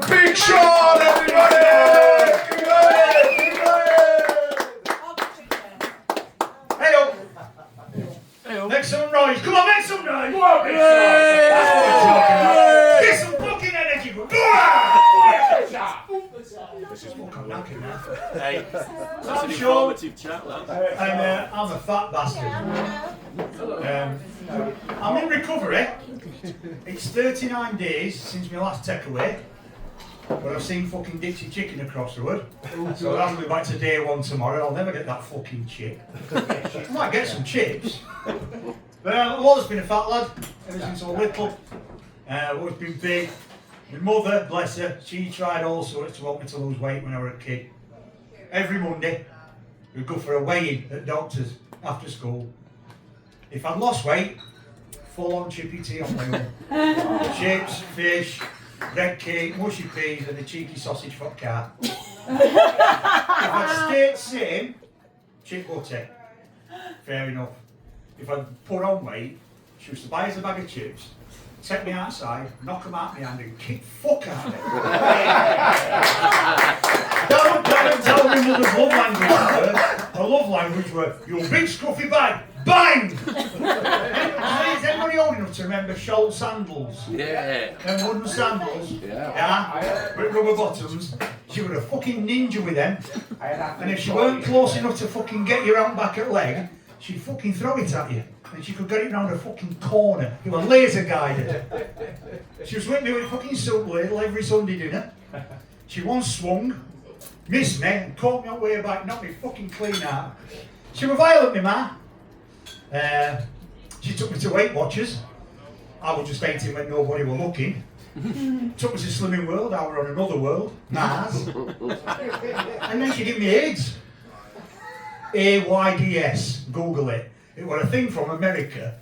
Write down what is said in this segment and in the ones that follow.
Big Sean, everybody! Hey up! Make some noise! Come on, make some noise! Come on, Big Sean! That's what we're talking about! Get some fucking energy! Go! This is fucking knackered now. Hey, that's an Sean. informative chat, lad. I'm a fat bastard. I'm in recovery. It's 39 days since my last takeaway. But I've seen fucking Dixie Chicken across the road. So I'll be back to day one tomorrow. I'll never get that fucking chip. I might get some chips. But I've always been a fat lad, ever since I was little. I've always been big. My mother, bless her, she tried all sorts to help me to lose weight when I was a kid. Every Monday, we'd go for a weigh-in at doctors after school. If I'd lost weight, full on chippy tea on my own. Chips, fish, bread cake, mushy peas and a cheeky sausage for car. If I'd stayed same, chip butter. Fair enough. If I'd put on weight, she used to buy us a bag of chips, take me outside, knock them out of my hand and kick fuck out of it. Don't tell me mother's love language were. Her love language were, you big scruffy bag, bang! Is anybody old enough to remember Scholl sandals? Yeah. Them wooden sandals? Yeah. With rubber bottoms. She was a fucking ninja with them. And if she weren't close enough to fucking get you round back at leg, she'd fucking throw it at you. And she could get it round her fucking corner. You were laser guided. She was with me with a fucking soup ladle every Sunday dinner. She once swung, missed me, and caught me on way back, knocked me fucking clean out. She was violent, me ma. She took me to Weight Watchers. I was just eating when nobody were looking. Took me to Slimming World, I were on another world, Mars. And then she gave me AIDS. AIDS, Google it. It was a thing from America,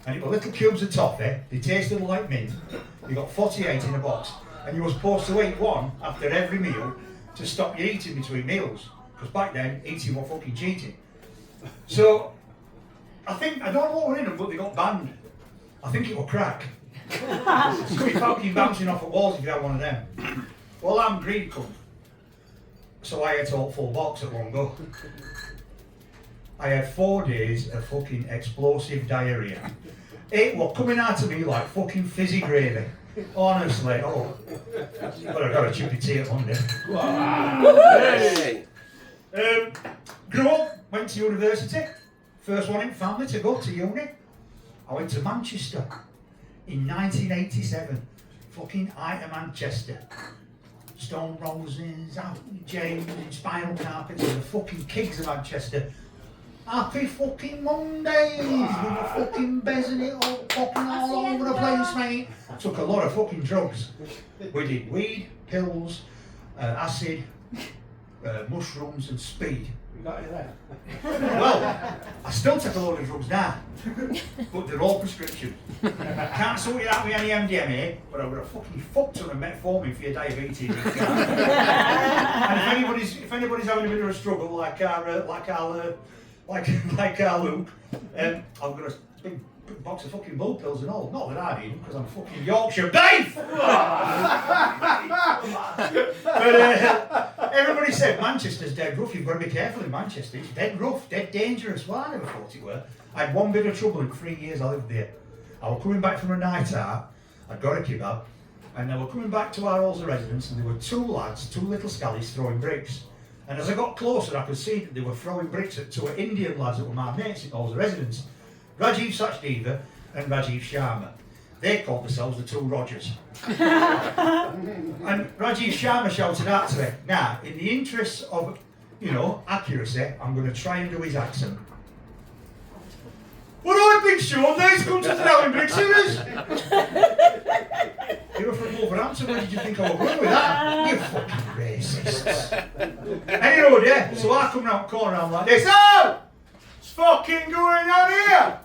and it were little cubes of toffee, they tasted like mint, you got 48 in a box, and you were supposed to eat one after every meal to stop you eating between meals, because back then, eating was fucking cheating. So, I don't know what were in them, but they got banned. I think it was crack. It's going to be fucking bouncing off the walls if you have one of them. Well, I'm greedy cunt, so I ate all full box at one go. I had 4 days of fucking explosive diarrhea. It was coming out of me like fucking fizzy gravy. Honestly, oh. But I got a chippy tea at Monday. Hey. Grew up, went to university. First one in family to go to uni. I went to Manchester in 1987. Fucking Ita Manchester. Stone Roses, James, Spinal Carpets, and the fucking Kigs of Manchester. Happy fucking Mondays! We were fucking bezzing it all, fucking all over the place, mate. Took a lot of fucking drugs. We did weed, pills, acid, mushrooms and speed. You got any of that? Well, I still take a load of drugs now, but they're all prescription. Can't sort it out with any MDMA, but I would have fucking fucked on a metformin for your diabetes. And if anybody's having a bit of a struggle, like our Luke, I've got a big box of fucking bull pills and all. Not that I need them, because I'm fucking Yorkshire beef! But everybody said Manchester's dead rough. You've got to be careful in Manchester. It's dead rough, dead dangerous. Well, I never thought it were. I had one bit of trouble in 3 years I lived there. I was coming back from a night out. I'd got a kebab, and I was coming back to our Olsa residence, and there were two lads, two little scallies, throwing bricks. And as I got closer, I could see that they were throwing bricks at two Indian lads that were my mates in Olsa residence. Rajiv Sachdeva and Rajiv Sharma. They called themselves the two Rogers. And Rajiv Sharma shouted out to me, now, in the interests of, accuracy, I'm going to try and do his accent. Well, I've been sure these come to throwing bricks at us. You were from Wolverhampton, where did you think I was going with that? You fucking racists. Anyway, yeah, so I come round the corner and I'm like this, oh! What's fucking going on here?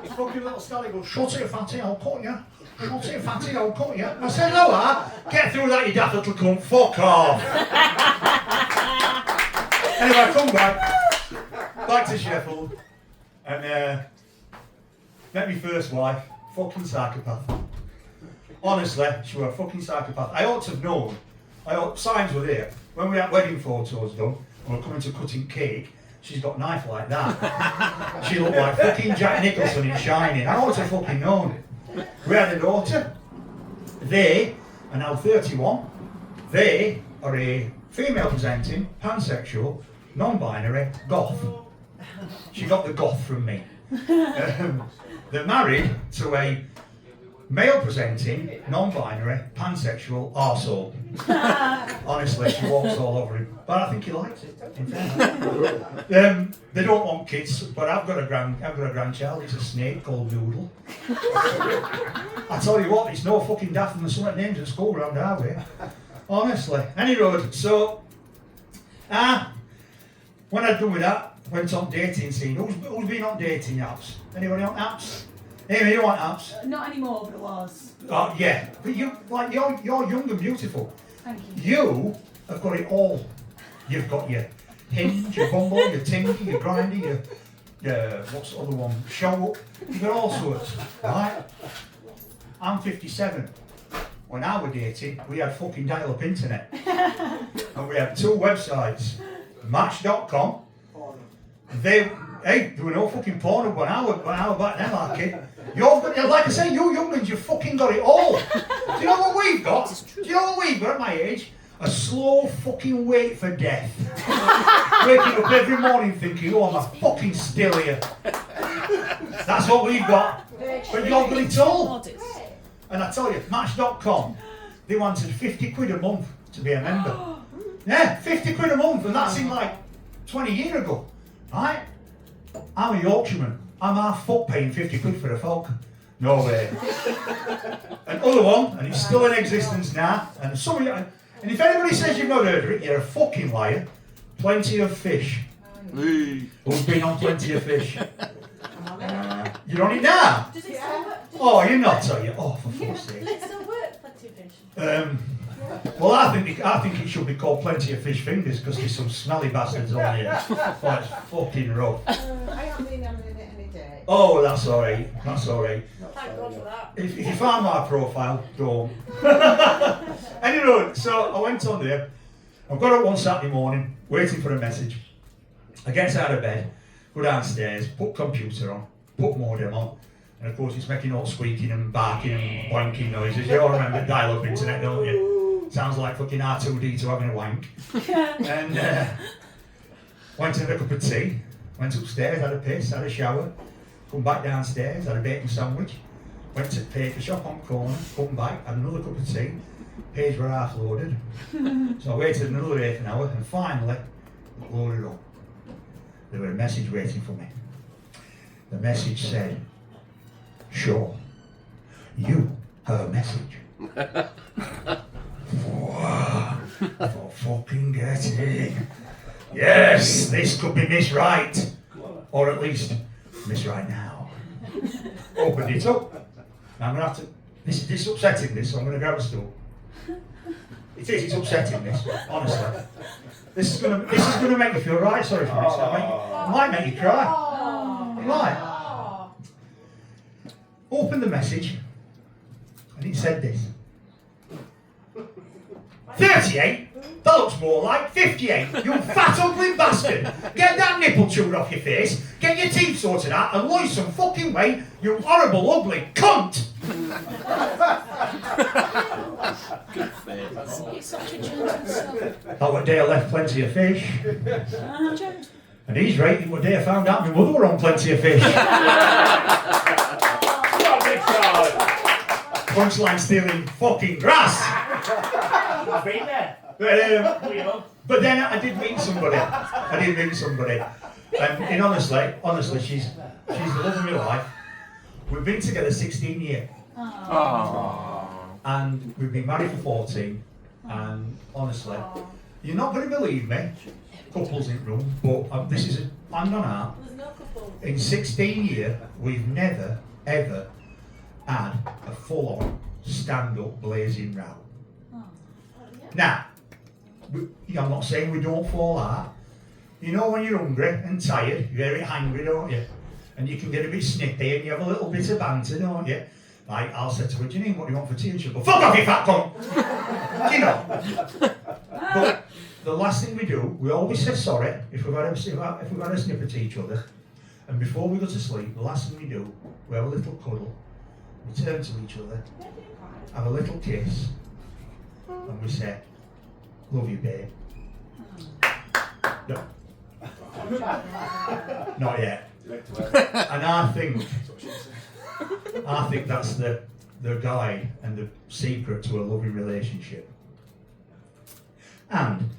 This fucking little scally goes, shut it, fatty, I'll cut you. Shut it, fatty, I'll cut you. I said, no, get through that, you daft little cunt, fuck off. Anyway, I come back to Sheffield, and met my first wife, fucking psychopath. Honestly, she was a fucking psychopath. I ought to have known. Signs were there. When we had wedding photos done, and we're coming to cutting cake, she's got a knife like that. She looked like fucking Jack Nicholson in Shining. I ought to have fucking known. We had a daughter. They are now 31. They are a female presenting, pansexual, non-binary, goth. She got the goth from me. They're married to a male presenting, non-binary, pansexual arsehole. Honestly, she walks all over him. But I think he likes it. In fairness. They don't want kids, but I've got a grandchild. It's a snake called Doodle. I tell you what, it's no fucking daft from the something names at school round our way. Honestly. Any road. So, when I'd done with that, went on dating scene. Who's been on dating apps? Anybody on apps? Amy, you want apps? Not anymore, but it was. Oh yeah, but you're young and beautiful. Thank you. You have got it all. You've got your Hinge, your Bumble, your Tinder, your Grindr, your what's the other one? Show Up. You've got all sorts, right? I'm 57. When I was dating, we had fucking dial-up internet, and we had 2 websites, Match.com. There were no fucking porn when I was back then, like kid. Like I say, you young'uns, you fucking got it all. Do you know what we've got? Do you know what we've got at my age? A slow fucking wait for death. Waking up every morning thinking, oh, I'm fucking still here. That's what we've got. But you've got it all. And I tell you, Match.com, they wanted 50 quid a month to be a member. Yeah, 50 quid a month, and that's in like 20 years ago. Right? I'm a Yorkshireman. I'm half foot paying 50 quid for a folk. No way. Another one, and it's still in existence now. And some of you, and if anybody says you've not heard of it, you're a fucking liar. Plenty of Fish. Who's been on Plenty of Fish? You're on it now? Does it still work? Oh, you're not, are you? Oh, for fuck's sake. Does it still work, Plenty of Fish? Well, I think it should be called Plenty of Fish Fingers because there's some smelly bastards on here. Oh, it's fucking rough. I haven't been having it any day. Oh, that's alright. That's alright. Thank God for that. If you find my profile, don't. Anyway, so I went on there. I've got up one Saturday morning, waiting for a message. I get out of bed, go downstairs, put computer on, put modem on, and of course it's making all squeaking and barking and wanking noises. You all remember dial-up internet, don't you? Sounds like fucking R2D2 having a wank. And went to have a cup of tea, went upstairs, had a piss, had a shower, come back downstairs, had a bacon sandwich, went to the paper shop on the corner, come back, had another cup of tea, page were half loaded. So I waited another half an hour and finally it loaded up. There was a message waiting for me. The message said, "Sure, you have a message." For fucking getting. Yes, this could be Miss Right. Or at least Miss Right now. Opened it up. Now I'm gonna have to. This is upsetting this, so I'm gonna grab a stool. It's upsetting this, honestly. This is gonna make you feel right, sorry for this. It might make you cry. It might. Open the message and it said this. 38? That looks more like 58. You fat ugly bastard. Get that nipple chewed off your face, get your teeth sorted out and lose some fucking weight, you horrible ugly cunt. It's such a gentle stuff. That was day I left Plenty of Fish. And he's right, it was day I found out my mother were on Plenty of Fish. Punchline stealing fucking grass. I've been there. But then I did meet somebody. And honestly, she's the love of my life. We've been together 16 years. And we've been married for 14. And honestly, you're not going to believe me, couples in room, but this is a hand on heart. There's no couple. In 16 years, we've never, ever had a full-on, stand-up, blazing row. Now, I'm not saying we don't fall out. You know when you're hungry and tired, you're very hungry, don't you? And you can get a bit snippy and you have a little bit of banter, don't you? Like, I'll say to her, Janine, what do you want for tea? And she'll go, fuck off, you fat cunt! You know. But the last thing we do, we always say sorry if we've had a snip at each other. And before we go to sleep, the last thing we do, we have a little cuddle, we turn to each other, have a little kiss, and we say, love you, babe. No. Not yet. And I think that's the guide and the secret to a loving relationship. And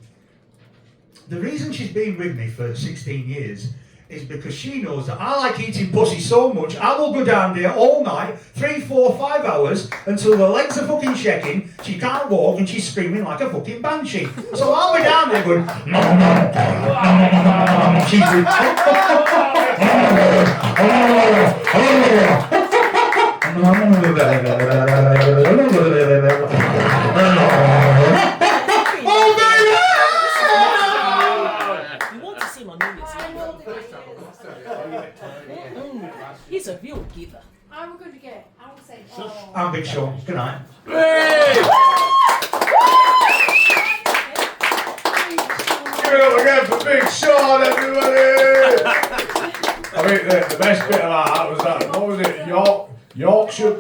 the reason she's been with me for 16 years is because she knows that I like eating pussy so much, I will go down there all night, 3, 4, 5 hours, until her legs are fucking shaking, she can't walk, and she's screaming like a fucking banshee. So I'll be down there going, she's He's a real giver. I'm going to get, I would say, oh. I'm Big Sean. Good night. Give it up again for Big Sean, everybody! I mean, the best bit of that was that, what was it, Yorkshire